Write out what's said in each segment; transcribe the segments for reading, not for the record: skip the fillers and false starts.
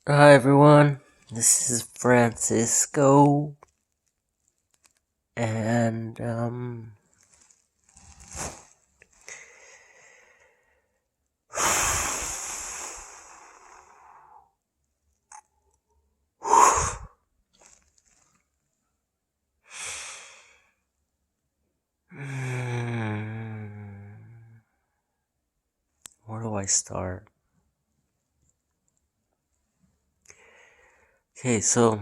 Hi everyone, this is Francisco, and where do I start? Okay, so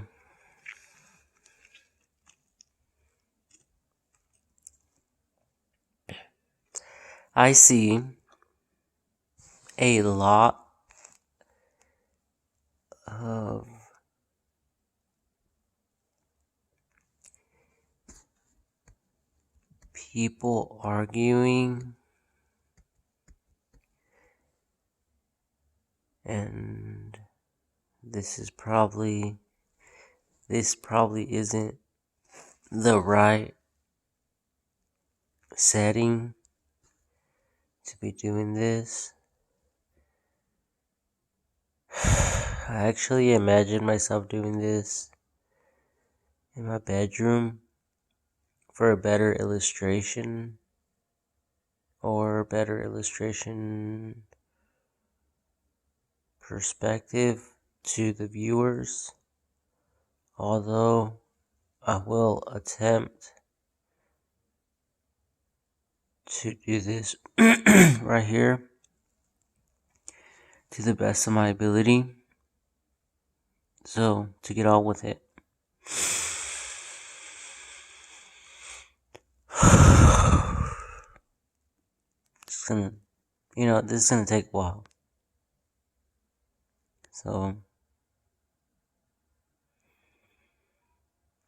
I see a lot of people arguing, and this probably isn't the right setting to be doing this. I actually imagine myself doing this in my bedroom for a better illustration perspective to the viewers, although I will attempt to do this right here to the best of my ability. So, to get on with it. It's gonna, this is gonna take a while. So,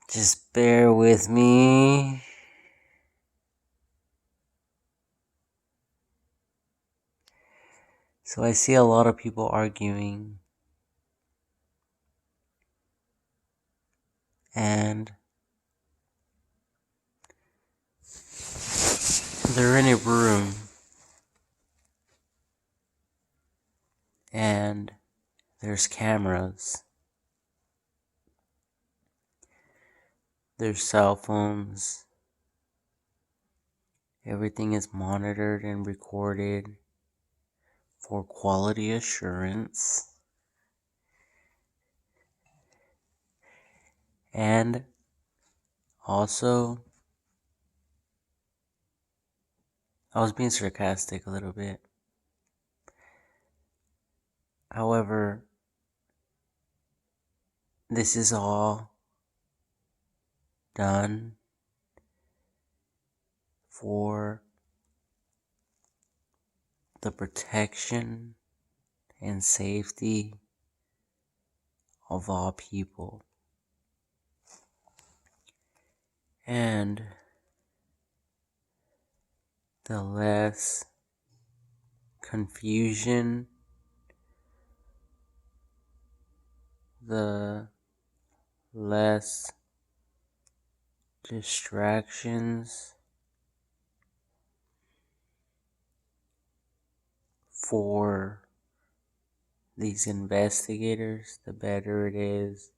just bear with me. So, I see a lot of people arguing, and they're in a room, and there's cameras, there's cell phones, everything is monitored and recorded for quality assurance. And also, I was being sarcastic a little bit. However, this is all done for the protection and safety of all people. And the less confusion, the less distractions for these investigators, the better it is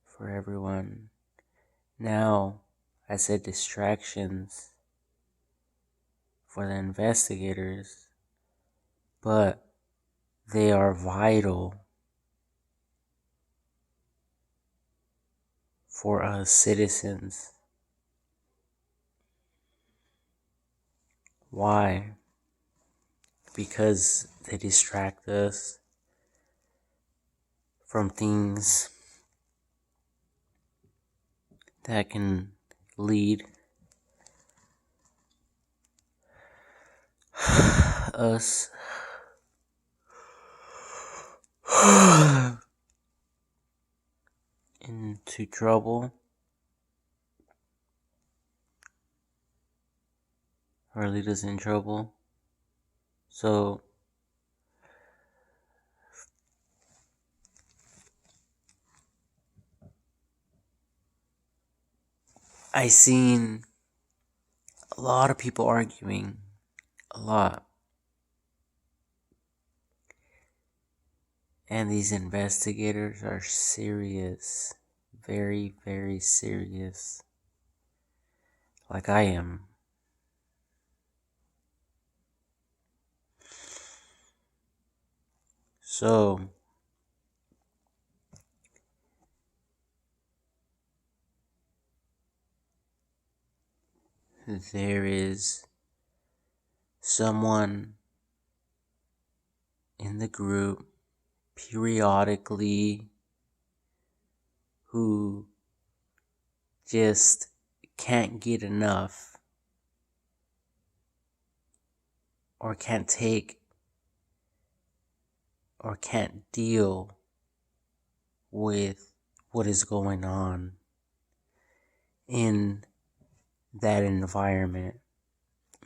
for everyone. Now, I said distractions for the investigators, but they are vital for us citizens. Why? Because they distract us from things that can lead us into trouble or lead us in trouble. So, I seen a lot of people arguing, a lot. And these investigators are serious. Very, very serious. Like I am. So, there is someone in the group periodically who just can't get enough or can't take or can't deal with what is going on in that environment,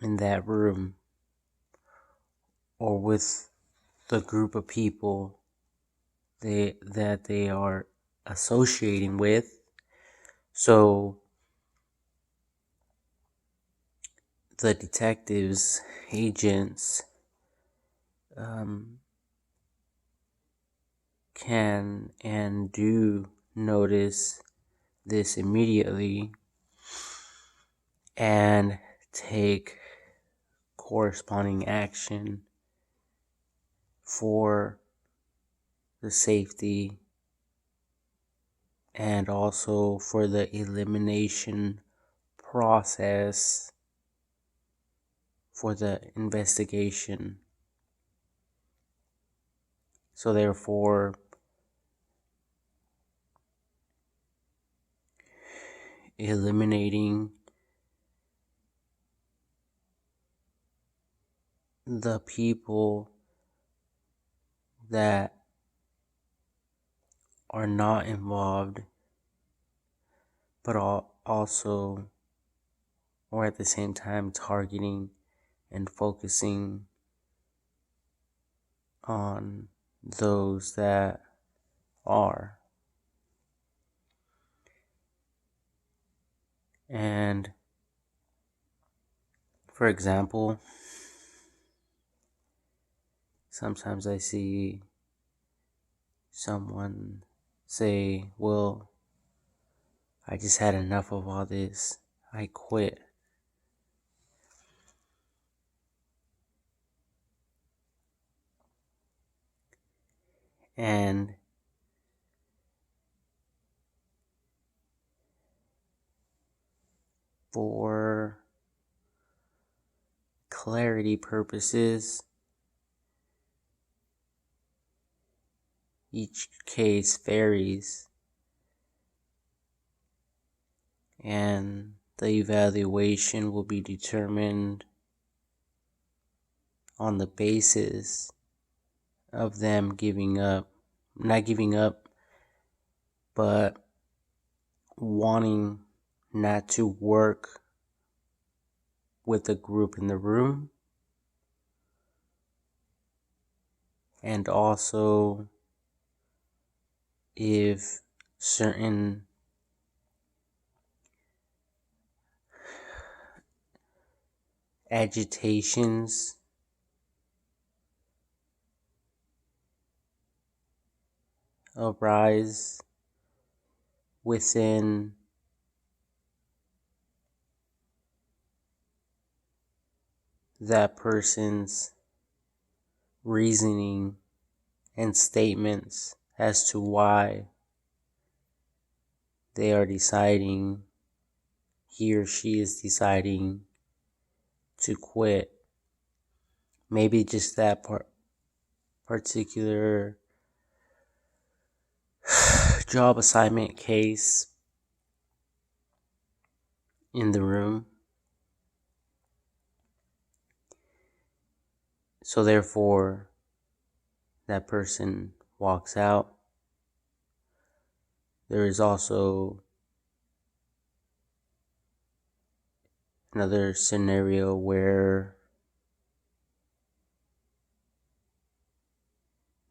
in that room, or with the group of people that they are associating with. So the detectives, agents, can and do notice this immediately and take corresponding action for the safety and also for the elimination process for the investigation. So therefore, eliminating the people that are not involved, but also, or at the same time, targeting and focusing on those that are. And for example, sometimes I see someone say, well, I just had enough of all this. I quit. And for clarity purposes, each case varies, and the evaluation will be determined on the basis of them not giving up, but wanting not to work with the group in the room, and also if certain agitations arise within that person's reasoning and statements as to why they are deciding, he or she is deciding to quit. Maybe just that particular job assignment case in the room. So therefore, that person walks out. There is also another scenario where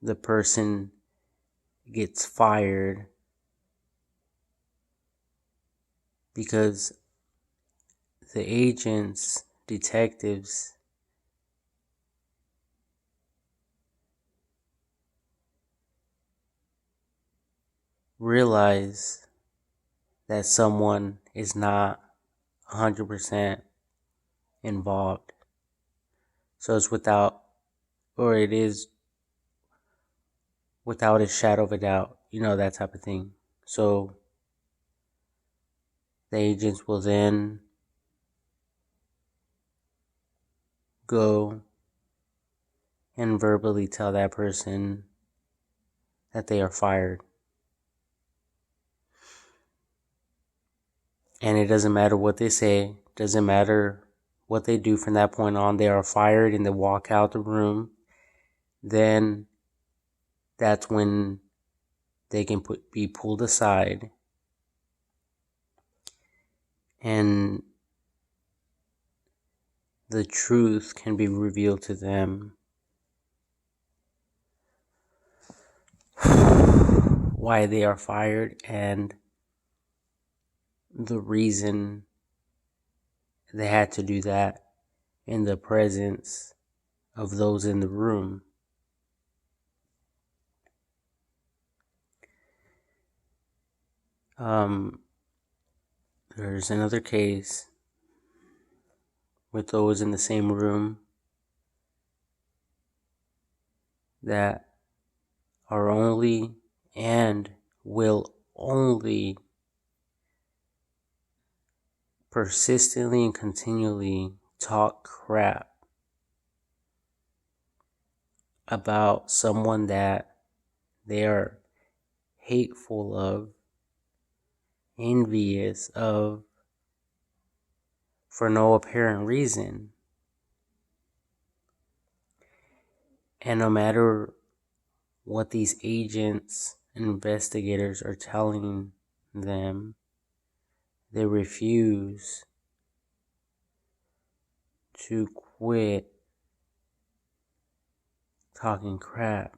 the person gets fired because the agents, detectives, realize that someone is not 100% involved. So it is without a shadow of a doubt, that type of thing. So the agents will then go and verbally tell that person that they are fired. And it doesn't matter what they say, doesn't matter what they do from that point on, they are fired and they walk out the room. Then that's when they can be pulled aside and the truth can be revealed to them. Why they are fired and the reason they had to do that in the presence of those in the room. There's another case with those in the same room that are only and will only persistently and continually talk crap about someone that they are hateful of, envious of, for no apparent reason. And no matter what these agents and investigators are telling them, they refuse to quit talking crap.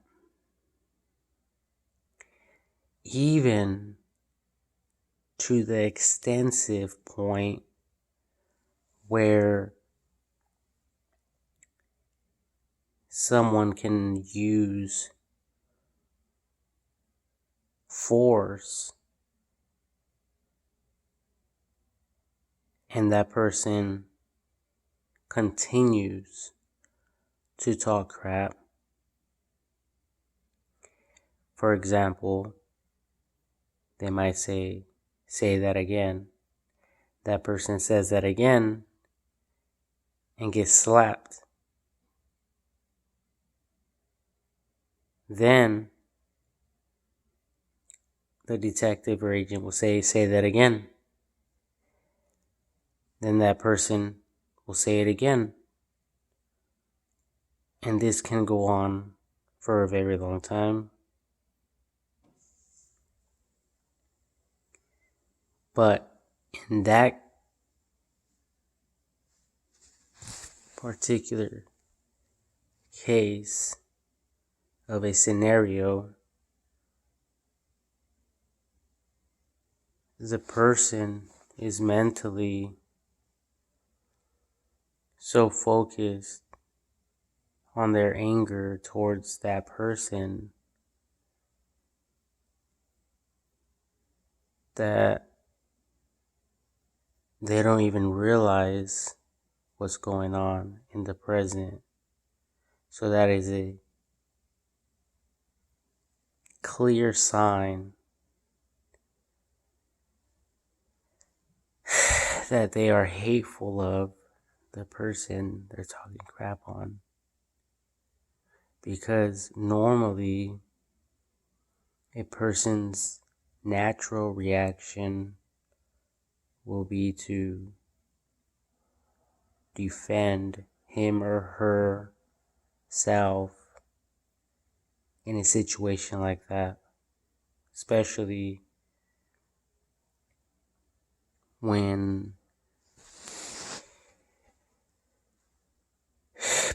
Even to the extensive point where someone can use force and that person continues to talk crap. For example, they might say that again. That person says that again and gets slapped. Then the detective or agent will say that again. Then that person will say it again. And this can go on for a very long time. But in that particular case of a scenario, the person is mentally so focused on their anger towards that person that they don't even realize what's going on in the present. So that is a clear sign that they are hateful of the person they're talking crap on. Because normally a person's natural reaction will be to defend him or herself in a situation like that, especially when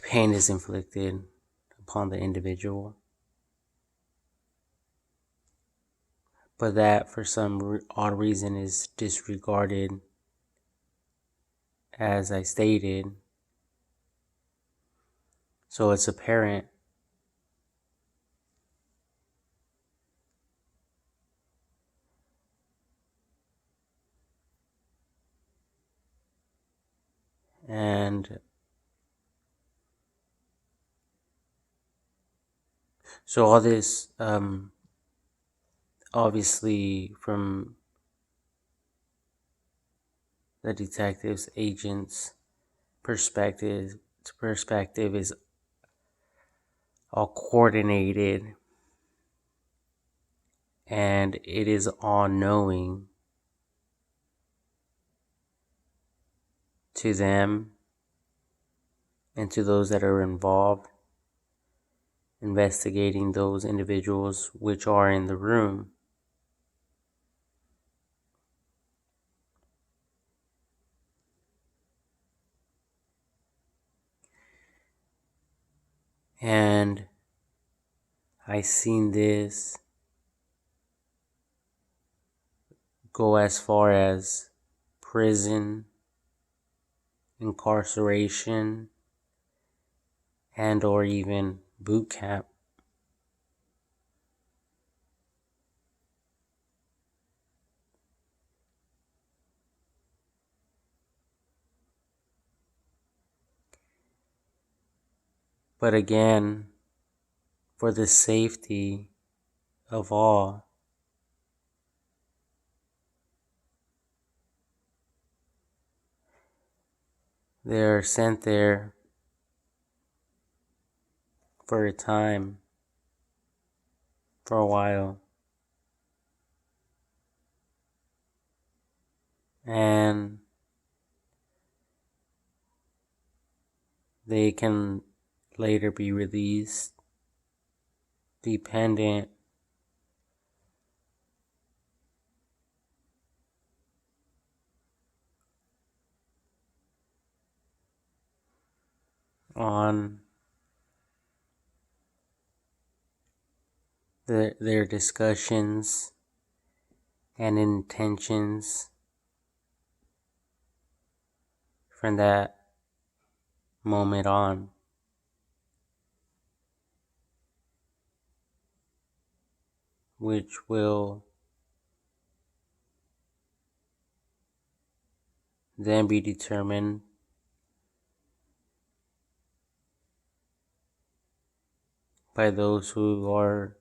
pain is inflicted upon the individual. But that, for some odd reason, is disregarded, as I stated. So it's apparent So all this, obviously, from the detectives, agents' perspective is all coordinated, and it is all knowing to them and to those that are involved investigating those individuals which are in the room. And I seen this go as far as prison, incarceration, and or even boot camp. But again, for the safety of all, they're sent there for a time, for a while. And they can later be released dependent on their discussions and intentions from that moment on. Which will then be determined by those who are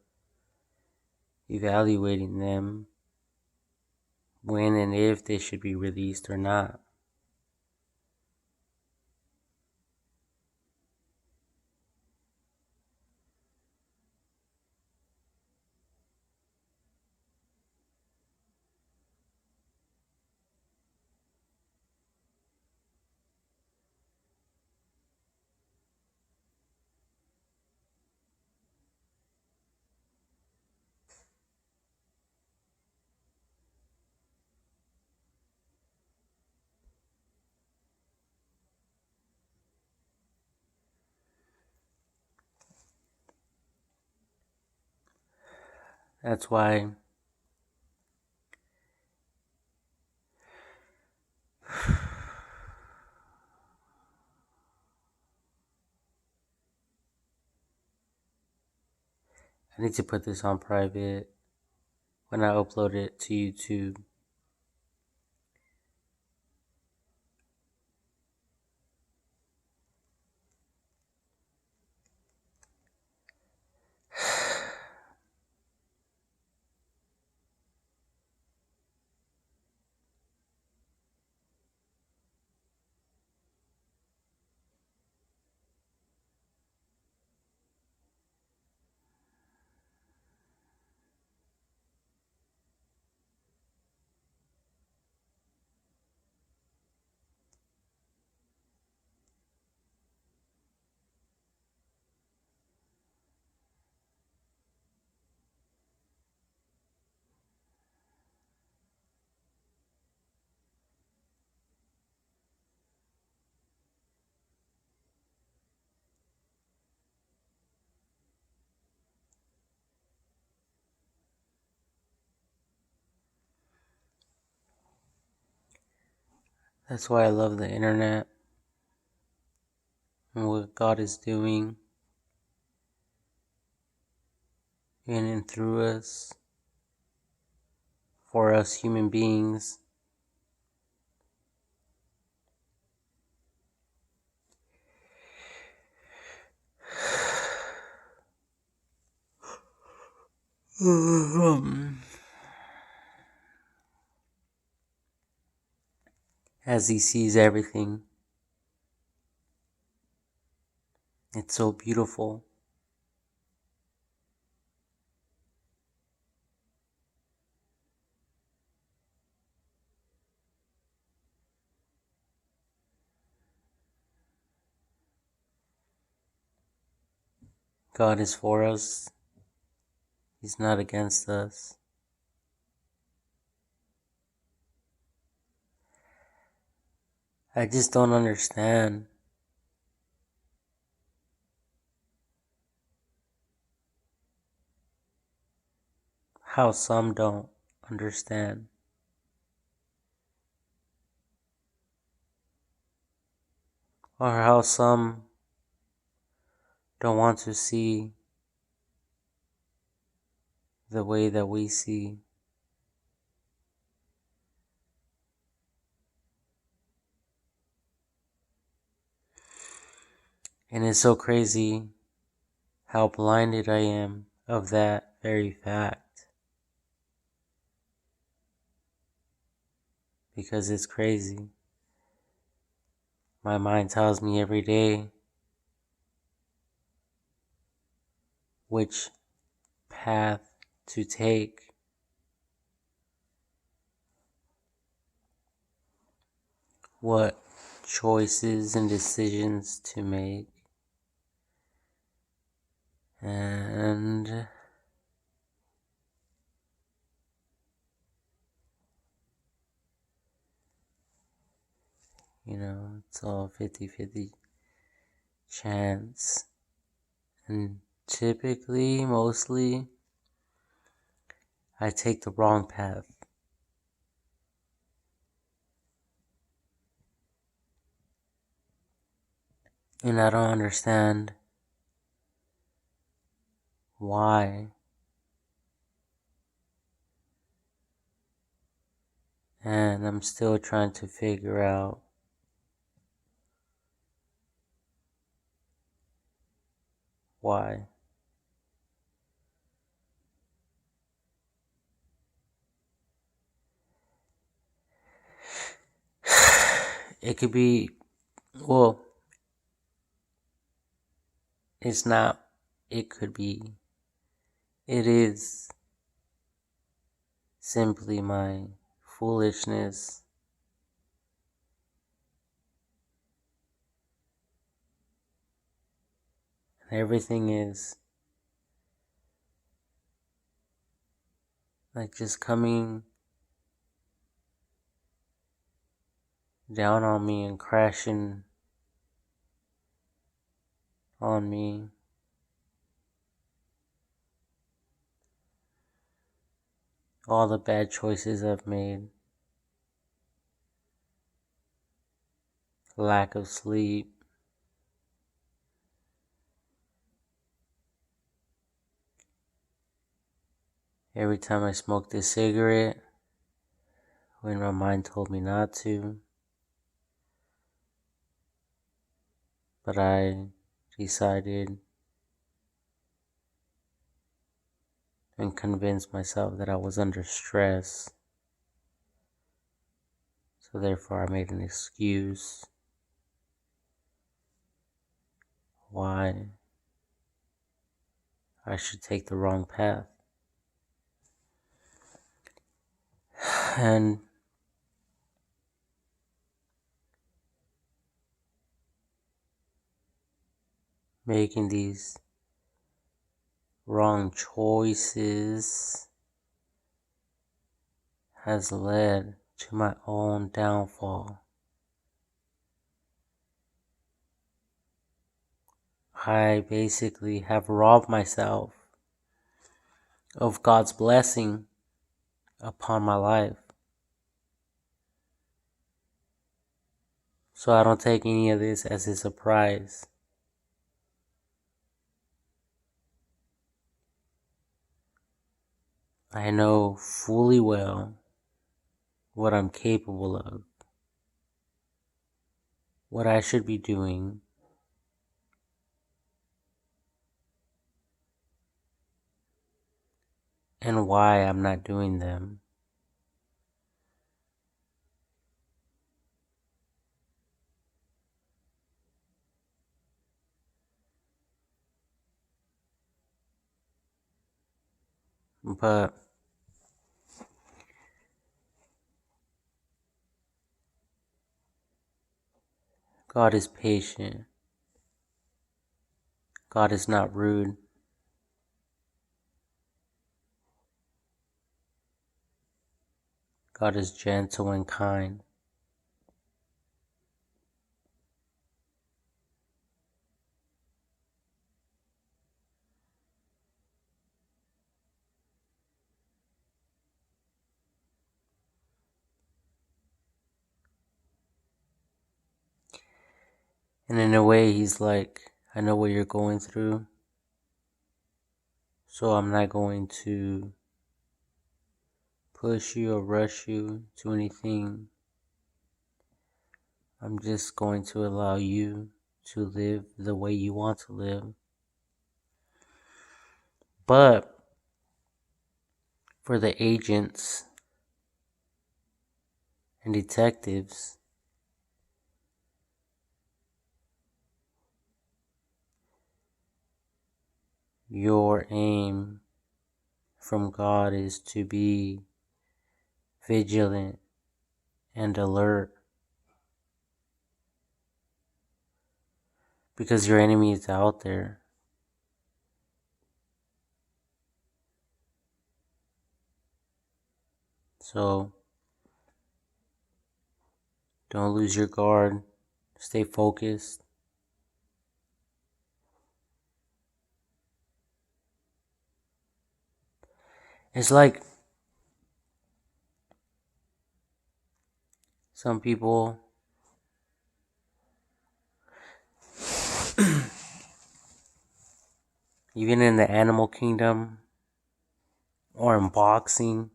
evaluating them when and if they should be released or not. That's why I need to put this on private when I upload it to YouTube. That's why I love the internet and what God is doing in and through us, for us human beings. As he sees everything. It's so beautiful. God is for us. He's not against us. I just don't understand how some don't understand, or how some don't want to see the way that we see. And it's so crazy how blinded I am of that very fact. Because it's crazy. My mind tells me every day which path to take. What choices and decisions to make. And it's all 50-50 chance. And typically, mostly, I take the wrong path. And I don't understand why. And I'm still trying to figure out why. It could be, well, it's not, it could be, it is simply my foolishness. Everything is like just coming down on me and crashing on me. All the bad choices I've made. Lack of sleep. Every time I smoked a cigarette, when my mind told me not to, but I decided and convinced myself that I was under stress. So therefore I made an excuse why I should take the wrong path. And making these wrong choices has led to my own downfall. I basically have robbed myself of God's blessing upon my life. So I don't take any of this as a surprise. I know fully well what I'm capable of, what I should be doing, and why I'm not doing them. But God is patient. God is not rude. God is gentle and kind. And in a way, He's like, I know what you're going through, so I'm not going to push you or rush you to anything. I'm just going to allow you to live the way you want to live. But for the agents and detectives, your aim from God is to be vigilant and alert, because your enemy is out there. So don't lose your guard. Stay focused. It's like some people even in the animal kingdom or in boxing,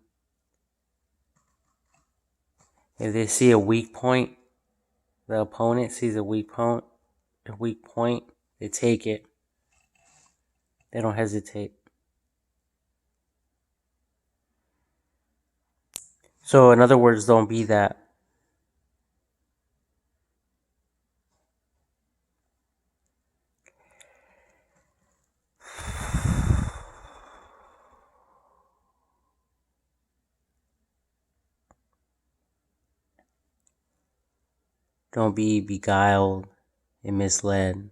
if they see a weak point, the opponent sees a weak point, they take it. They don't hesitate. So in other words, don't be that. Don't be beguiled and misled.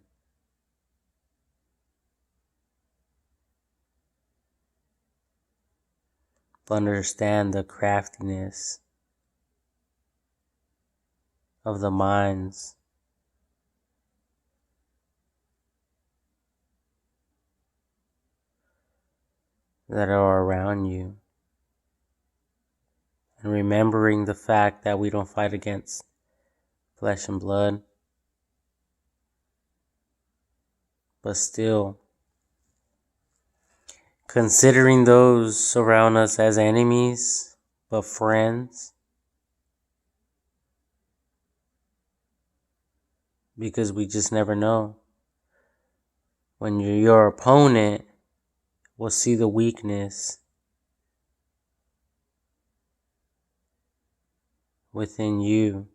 But understand the craftiness of the minds that are around you. And remembering the fact that we don't fight against flesh and blood, but still considering those around us as enemies, but friends, because we just never know. When your opponent will see the weakness within you,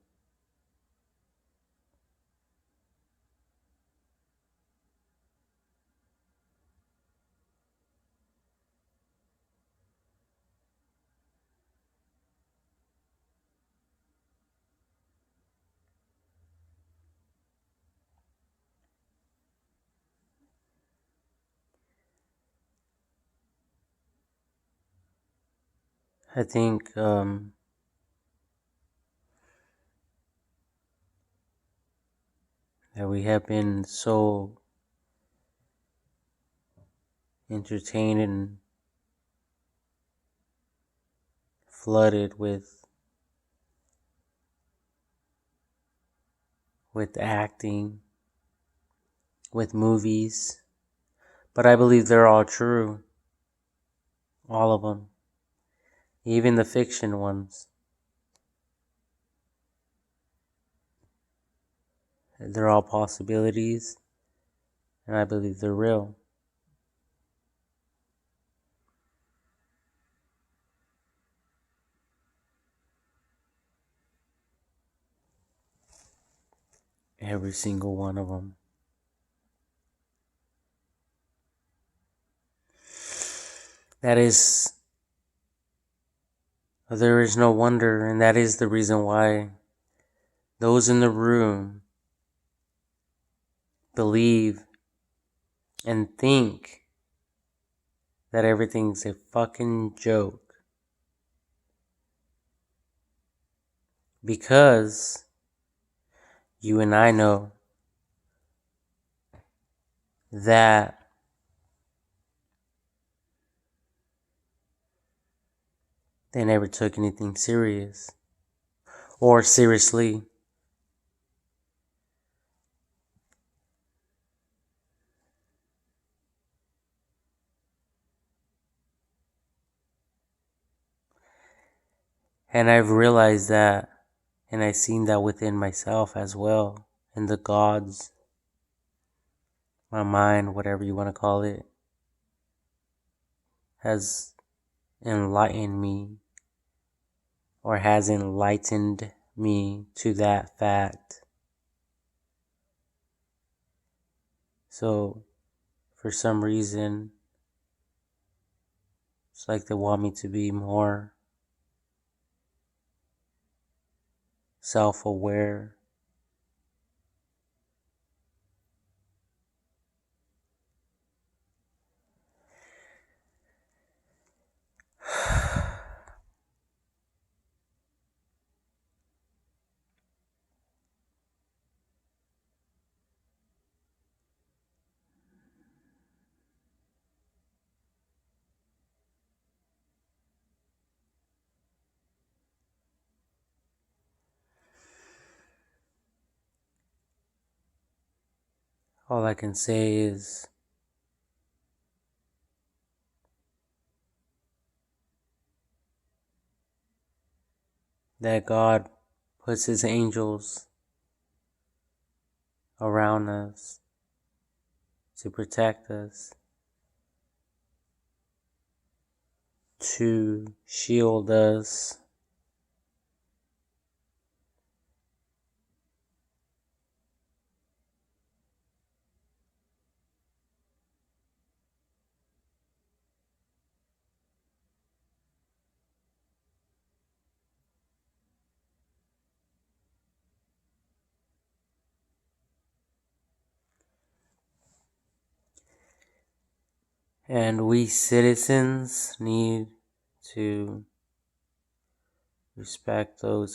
I think that we have been so entertained and flooded with acting, with movies, but I believe they're all true, all of them, even the fiction ones. They're all possibilities, and I believe they're real. Every single one of them. There is no wonder, and that is the reason why those in the room believe and think that everything's a fucking joke. Because you and I know that they never took anything serious or seriously. And I've realized that, and I've seen that within myself as well, and the gods, my mind, whatever you want to call it, has enlightened me, or has enlightened me to that fact. So, for some reason, it's like they want me to be more self-aware. All I can say is that God puts His angels around us to protect us, to shield us, and we citizens need to respect those